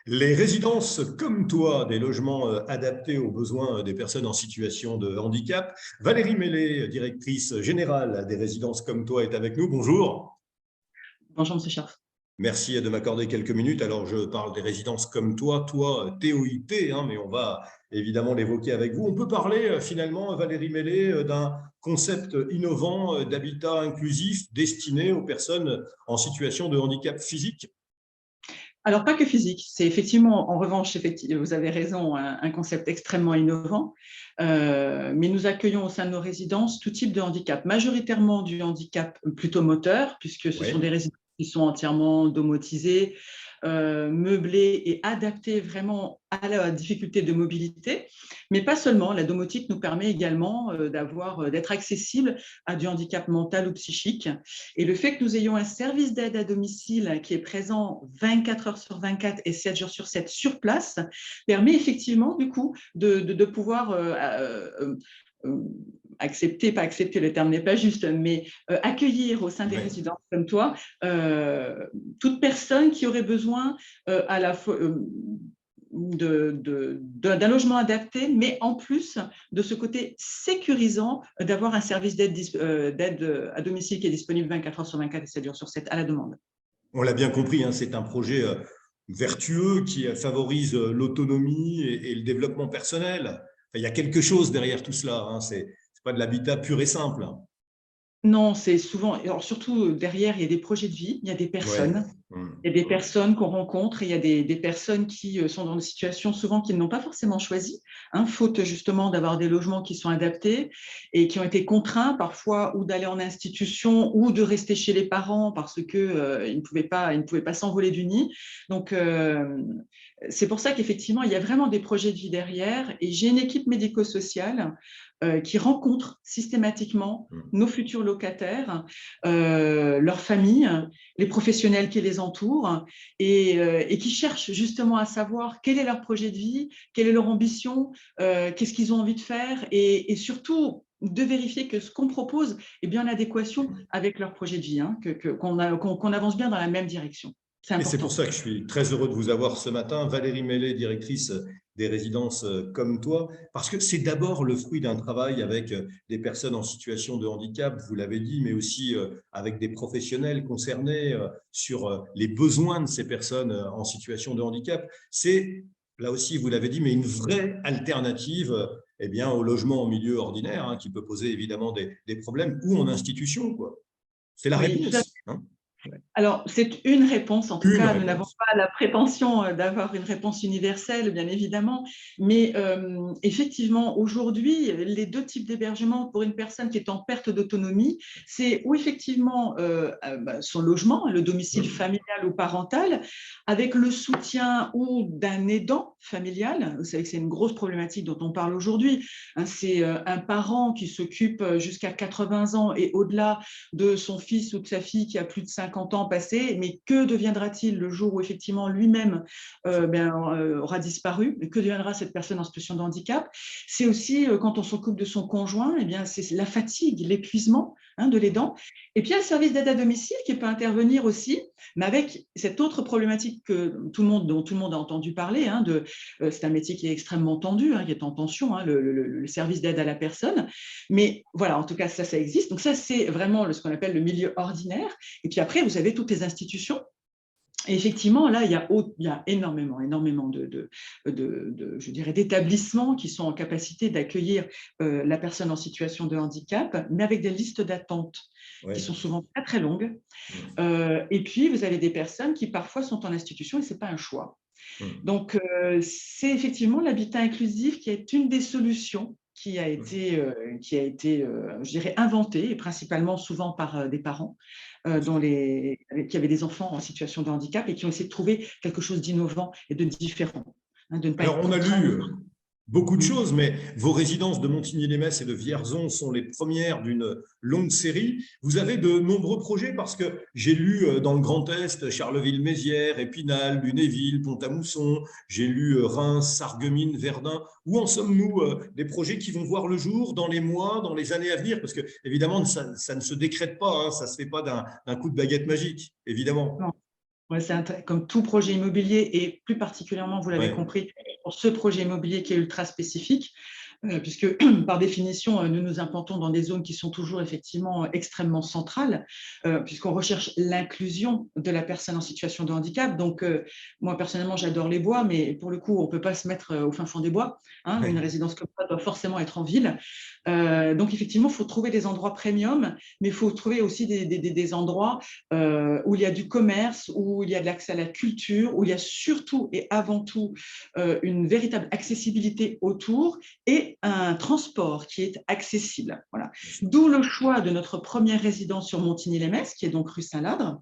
Les résidences comme toi, des logements adaptés aux besoins des personnes en situation de handicap. Valérie Mellet, directrice générale des résidences comme toi, est avec nous. Bonjour. Bonjour, Monsieur Scharf. Merci de m'accorder quelques minutes. Alors, je parle des résidences comme toi, TOIT, hein, mais on va évidemment l'évoquer avec vous. On peut parler finalement, Valérie Mellet, d'un concept innovant d'habitat inclusif destiné aux personnes en situation de handicap physique. Alors, pas que physique, c'est effectivement, en revanche, vous avez raison, un concept extrêmement innovant, mais nous accueillons au sein de nos résidences tout type de handicap, majoritairement du handicap plutôt moteur, puisque ce sont Oui. des résidences qui sont entièrement domotisées, meublées et adaptées vraiment à la difficulté de mobilité, mais pas seulement. La domotique nous permet également d'être accessible à du handicap mental ou psychique. Et le fait que nous ayons un service d'aide à domicile qui est présent 24 heures sur 24 et 7 jours sur 7 sur place permet effectivement du coup de pouvoir euh, accepter, pas accepter, le terme n'est pas juste, mais accueillir au sein des Oui. résidences comme toi toute personne qui aurait besoin à la fois d'un logement adapté, mais en plus de ce côté sécurisant d'avoir un service d'aide à domicile qui est disponible 24 heures sur 24 et 7 jours sur 7 à la demande. On l'a bien compris, hein, c'est un projet vertueux qui favorise l'autonomie et le développement personnel. Enfin, il y a quelque chose derrière tout cela. Hein, c'est pas de l'habitat pur et simple. Hein. Non, c'est souvent, alors surtout derrière, il y a des projets de vie, il y a des Ouais. personnes. Mmh. Il y a des personnes qu'on rencontre et il y a des personnes qui sont dans des situations souvent qu'ils n'ont pas forcément choisies, hein, faute justement d'avoir des logements qui sont adaptés et qui ont été contraints parfois ou d'aller en institution ou de rester chez les parents parce que ils ne pouvaient pas s'envoler du nid. Donc, c'est pour ça qu'effectivement, il y a vraiment des projets de vie derrière et j'ai une équipe médico-sociale qui rencontre systématiquement Mmh. nos futurs locataires, leurs familles, les professionnels qui les entourent et qui cherchent justement à savoir quel est leur projet de vie, quelle est leur ambition, qu'est-ce qu'ils ont envie de faire et surtout de vérifier que ce qu'on propose est bien en adéquation avec leur projet de vie, hein, qu'on avance bien dans la même direction. C'est Et c'est pour important. ça que je suis très heureux de vous avoir ce matin, Valérie Mellet, directrice des résidences comme toi, parce que c'est d'abord le fruit d'un travail avec des personnes en situation de handicap, vous l'avez dit, mais aussi avec des professionnels concernés sur les besoins de ces personnes en situation de handicap. C'est, là aussi, vous l'avez dit, mais une vraie alternative eh bien, au logement en milieu ordinaire, hein, qui peut poser évidemment des problèmes, ou en institution, quoi. C'est la Oui, tout à. réponse. Hein. Alors, c'est une réponse, en tout Une cas, nous n'avons réponse. pas la prétention d'avoir une réponse universelle, bien évidemment, mais effectivement, aujourd'hui, les deux types d'hébergement pour une personne qui est en perte d'autonomie, c'est ou effectivement son logement, le domicile Hum. familial ou parental, avec le soutien ou d'un aidant familial. Vous savez que c'est une grosse problématique dont on parle aujourd'hui, hein, c'est un parent qui s'occupe jusqu'à 80 ans et au-delà de son fils ou de sa fille qui a plus de 50 ans passés, mais que deviendra-t-il le jour où effectivement lui-même aura disparu? Que deviendra cette personne en situation de handicap? C'est aussi quand on s'occupe de son conjoint, eh bien, c'est la fatigue, l'épuisement, hein, de l'aidant. Et puis il y a le service d'aide à domicile qui peut intervenir aussi, mais avec cette autre problématique dont tout le monde a entendu parler, hein, c'est un métier qui est extrêmement tendu, hein, qui est en tension, hein, le service d'aide à la personne. Mais voilà, en tout cas, ça existe. Donc ça, c'est vraiment ce qu'on appelle le milieu ordinaire. Et puis après, vous avez toutes les institutions. Et effectivement, là, il y a énormément je dirais, d'établissements qui sont en capacité d'accueillir la personne en situation de handicap, mais avec des listes d'attente qui Ouais. sont souvent très, très longues. Hum. Et puis, vous avez des personnes qui parfois sont en institution et ce n'est pas un choix. Hum. Donc, c'est effectivement l'habitat inclusif qui est une des solutions qui a été je dirais, inventée, et principalement souvent par des parents qui avaient des enfants en situation de handicap et qui ont essayé de trouver quelque chose d'innovant et de différent, hein, de ne pas Alors, être on a contraint. lu beaucoup de Mm. choses, mais vos résidences de Montigny-lès et de Vierzon sont les premières d'une longue série. Vous avez de nombreux projets parce que j'ai lu dans le Grand Est, Charleville-Mézières, Épinal, Lunéville, Pont-à-Mousson, j'ai lu Reims, Sarreguemines, Verdun. Où en sommes-nous des projets qui vont voir le jour dans les mois, dans les années à venir? Parce que, évidemment, ça ne se décrète pas, hein, ça ne se fait pas d'un coup de baguette magique, évidemment. Ouais, comme tout projet immobilier et plus particulièrement, vous l'avez Ouais. compris, pour ce projet immobilier qui est ultra spécifique, puisque par définition, nous nous implantons dans des zones qui sont toujours effectivement extrêmement centrales, puisqu'on recherche l'inclusion de la personne en situation de handicap. Donc, moi, personnellement, j'adore les bois, mais pour le coup, on ne peut pas se mettre au fin fond des bois, hein. Une Ouais. résidence comme ça doit forcément être en ville. Donc, effectivement, il faut trouver des endroits premium, mais il faut trouver aussi des endroits où il y a du commerce, où il y a de l'accès à la culture, où il y a surtout et avant tout une véritable accessibilité autour et un transport qui est accessible. Voilà. Bien sûr. D'où le choix de notre première résidence sur Montigny-lès-Metz, qui est donc rue Saint-Ladre,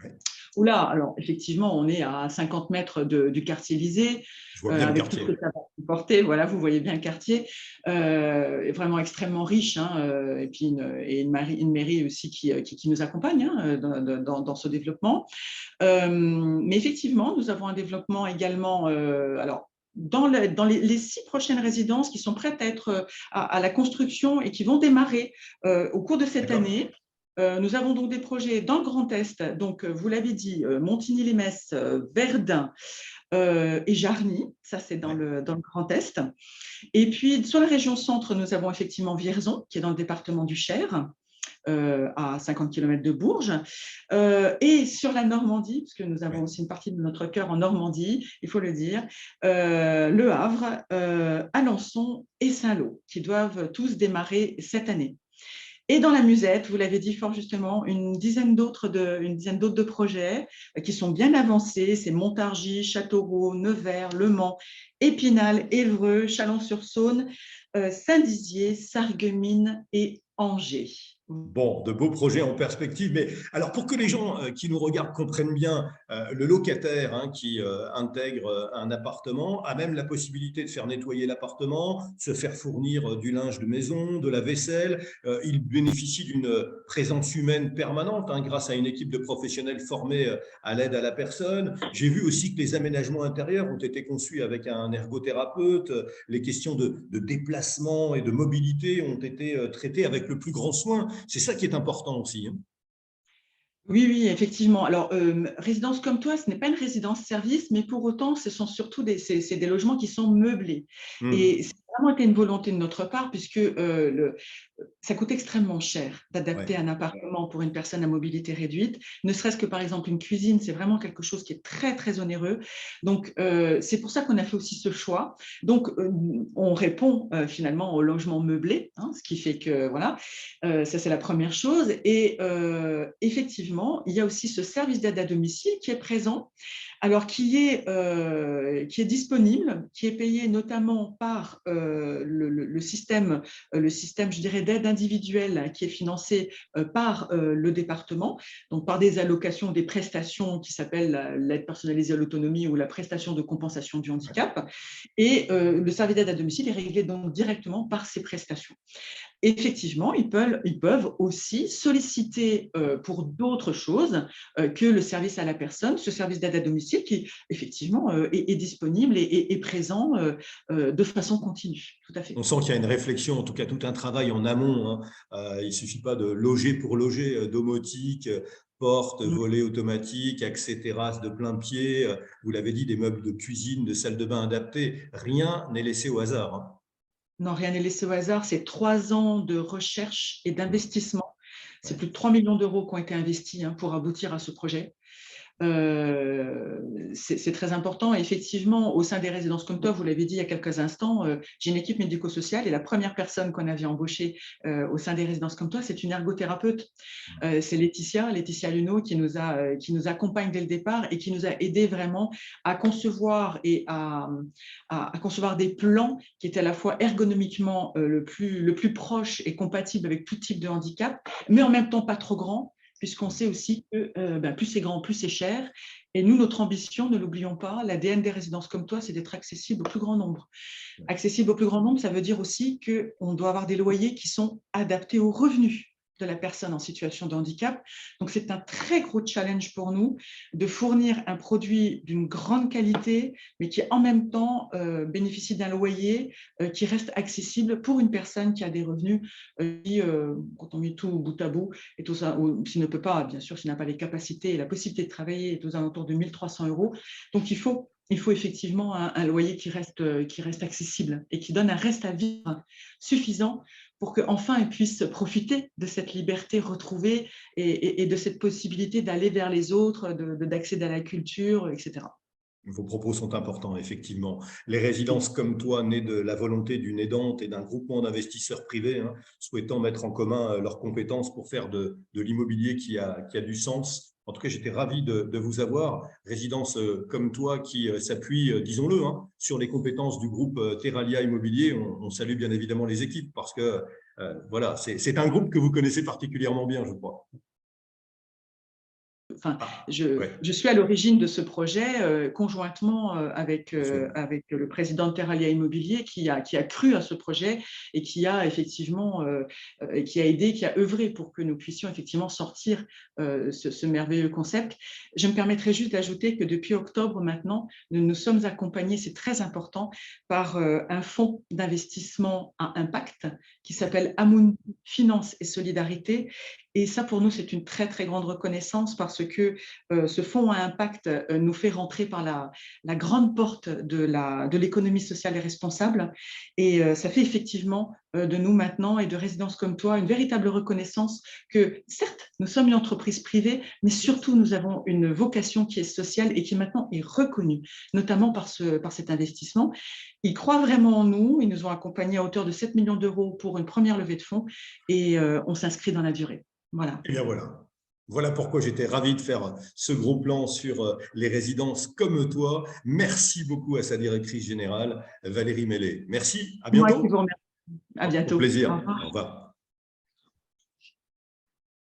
Ouais. où là, alors effectivement, on est à 50 mètres du quartier Élysée, Je vois bien le avec tout ce quartier. que ça va comporter. Voilà, vous voyez bien le quartier, vraiment extrêmement riche, hein, et puis une mairie aussi qui nous accompagne, hein, dans ce développement. Mais effectivement, nous avons un développement également. Alors, dans les 6 prochaines résidences qui sont prêtes à être à la construction et qui vont démarrer au cours de cette D'accord. année. Nous avons donc des projets dans le Grand Est, donc vous l'avez dit, Montigny-lès-Metz, Verdun et Jarny, ça c'est Ouais. dans le Grand Est. Et puis sur la région centre, nous avons effectivement Vierzon, qui est dans le département du Cher, à 50 km de Bourges. Et sur la Normandie, parce que nous avons Ouais. aussi une partie de notre cœur en Normandie, il faut le dire, Le Havre, Alençon et Saint-Lô, qui doivent tous démarrer cette année. Et dans la musette, vous l'avez dit fort justement, une dizaine d'autres de projets qui sont bien avancés. C'est Montargis, Châteauroux, Nevers, Le Mans, Épinal, Évreux, Chalon-sur-Saône, Saint-Dizier, Sarreguemines et Angers. Bon, de beaux projets en perspective. Mais alors, pour que les gens qui nous regardent comprennent bien, le locataire, hein, qui intègre un appartement a même la possibilité de faire nettoyer l'appartement, se faire fournir du linge de maison, de la vaisselle. Il bénéficie d'une présence humaine permanente, hein, grâce à une équipe de professionnels formés à l'aide à la personne. J'ai vu aussi que les aménagements intérieurs ont été conçus avec un ergothérapeute. Les questions de déplacement et de mobilité ont été traitées avec le plus grand soin. C'est ça qui est important aussi, hein. Oui, oui, effectivement. Alors, résidence comme toi, ce n'est pas une résidence-service, mais pour autant, ce sont surtout c'est des logements qui sont meublés. Et Mmh. c'est vraiment été une volonté de notre part, puisque ça coûte extrêmement cher d'adapter Ouais. un appartement pour une personne à mobilité réduite. Ne serait-ce que, par exemple, une cuisine, c'est vraiment quelque chose qui est très, très onéreux. Donc, c'est pour ça qu'on a fait aussi ce choix. Donc, on répond finalement au logement meublé, hein, ce qui fait que, voilà, ça, c'est la première chose. Et effectivement, il y a aussi ce service d'aide à domicile qui est présent, alors qui est disponible, qui est payé notamment par le système, je dirais, d'aide individuelle qui est financé par le département, donc par des allocations, des prestations qui s'appellent l'aide personnalisée à l'autonomie ou la prestation de compensation du Ouais. handicap. Et le service d'aide à domicile est réglé donc directement par ces prestations. Effectivement, ils peuvent aussi solliciter pour d'autres choses que le service à la personne, ce service d'aide à domicile qui, effectivement, est disponible et est présent de façon continue. Tout à fait. On sent qu'il y a une réflexion, en tout cas tout un travail en amont, hein. Il ne suffit pas de loger pour loger, domotique, porte, volets automatiques, accès terrasse de plein pied, vous l'avez dit, des meubles de cuisine, de salle de bain adaptés. Rien n'est laissé au hasard, hein. Non, rien n'est laissé au hasard. C'est 3 ans de recherche et Mmh. d'investissement. C'est Ouais. plus de 3 millions d'euros qui ont été investis, hein, pour aboutir à ce projet. C'est très important. Et effectivement, au sein des résidences comme toi, vous l'avez dit il y a quelques instants, j'ai une équipe médico-sociale et la première personne qu'on avait embauchée au sein des résidences comme toi, c'est une ergothérapeute. C'est Laetitia Luneau qui nous accompagne dès le départ et qui nous a aidé vraiment à concevoir et à concevoir des plans qui étaient à la fois ergonomiquement le plus proche et compatible avec tout type de handicap, mais en même temps pas trop grand, puisqu'on sait aussi que plus c'est grand, plus c'est cher. Et nous, notre ambition, ne l'oublions pas, l'ADN des résidences comme toi, c'est d'être accessible au plus grand nombre. Accessible au plus grand nombre, ça veut dire aussi qu'on doit avoir des loyers qui sont adaptés aux revenus de la personne en situation de handicap. Donc, c'est un très gros challenge pour nous de fournir un produit d'une grande qualité, mais qui en même temps bénéficie d'un loyer qui reste accessible pour une personne qui a des revenus qui, quand on met tout bout à bout, et tout ça, ou s'il ne peut pas, bien sûr, s'il n'a pas les capacités et la possibilité de travailler, est aux alentours de 1 300 €. Donc, il faut effectivement un loyer qui reste accessible et qui donne un reste à vivre suffisant pour qu'enfin ils puissent profiter de cette liberté retrouvée et de cette possibilité d'aller vers les autres, d'accéder à la culture, etc. Vos propos sont importants, effectivement. Les résidences comme toi, nées de la volonté d'une aidante et d'un groupement d'investisseurs privés, hein, souhaitant mettre en commun leurs compétences pour faire de l'immobilier qui a du sens. En tout cas, j'étais ravi de vous avoir. Résidence comme toi qui s'appuie, disons-le, hein, sur les compétences du groupe Terralia Immobilier. On salue bien évidemment les équipes parce que voilà, c'est un groupe que vous connaissez particulièrement bien, je crois. Enfin, Ah, ouais, je suis à l'origine de ce projet conjointement bien sûr. avec le président de Terralia Immobilier qui a cru à ce projet et qui a effectivement qui a aidé, qui a œuvré pour que nous puissions effectivement sortir ce merveilleux concept. Je me permettrai juste d'ajouter que depuis octobre maintenant, nous nous sommes accompagnés, c'est très important, par un fonds d'investissement à impact qui s'appelle Amundi Finance et Solidarité. Et ça, pour nous, c'est une très, très grande reconnaissance parce que ce fonds à impact nous fait rentrer par la grande porte de l'économie sociale et responsable. Et ça fait effectivement de nous maintenant et de Résidences comme toi une véritable reconnaissance que, certes, nous sommes une entreprise privée, mais surtout, nous avons une vocation qui est sociale et qui maintenant est reconnue, notamment par cet investissement. Ils croient vraiment en nous. Ils nous ont accompagnés à hauteur de 7 millions d'euros pour une première levée de fonds et on s'inscrit dans la durée. Voilà. Eh bien voilà. Voilà pourquoi j'étais ravi de faire ce gros plan sur les résidences comme toi. Merci beaucoup à sa directrice générale, Valérie Mellet. Merci, à Moi qui vous bientôt. remercie. À Au bientôt. Au plaisir. Au revoir. revoir.